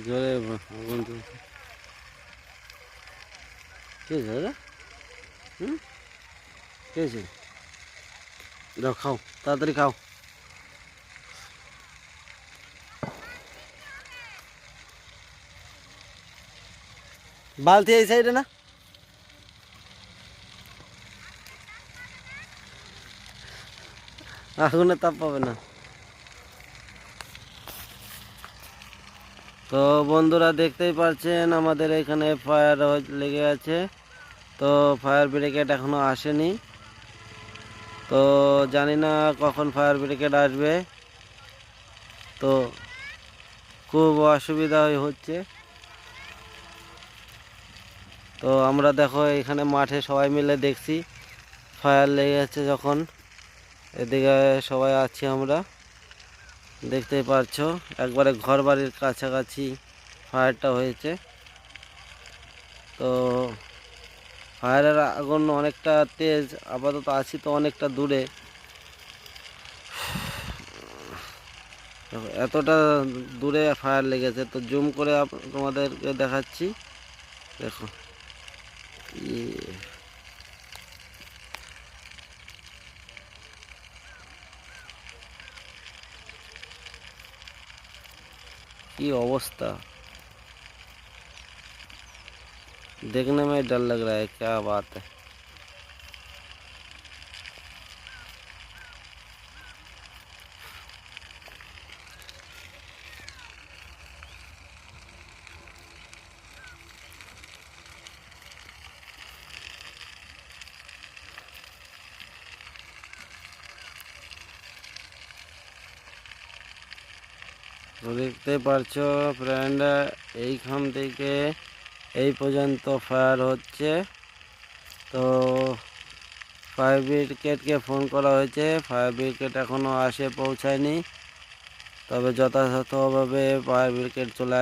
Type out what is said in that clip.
জোরে আগুন জ্বলছে। কে দাদা? হুম, কে আছে? যাও খাও, তাড়াতাড়ি খাও। বালতি এই সাইডে না, আগুনে তাপ পাবে না। তো বন্ধুরা দেখতেই পাচ্ছেন আমাদের এখানে ফায়ার লেগে আছে। তো ফায়ার ব্রিগেড এখনো আসেনি। তো জানি না কখন ফায়ার ব্রিগেড আসবে। তো খুব অসুবিধা হচ্ছে। তো আমরা দেখো এখানে মাঠে সবাই মিলে দেখছি ফায়ার লেগে আছে যখন, এদিকে সবাই আছি আমরা, দেখতেই পারছো একবারে ঘর বাড়ির কাছাকাছি ফায়ারটা হয়েছে। তো ফায়ারের আগুন অনেকটা তেজ, আপাতত আছি তো অনেকটা দূরে। দেখো এতটা দূরে ফায়ার লেগেছে, তো জুম করে তোমাদেরকে দেখাচ্ছি। দেখো की अवस्था, देखने में डर लग रहा है। क्या बात है। তো দেখতে পারছো ফ্রেন্ড, এইখান থেকে এই পর্যন্ত ফায়ার হচ্ছে। তো ফায়ার ব্রিগেডকে ফোন করা হয়েছে, ফায়ার ব্রিগেড এখনও আসে পৌঁছায়নি। তবে যথাযথভাবে ফায়ার ব্রিগেড চলে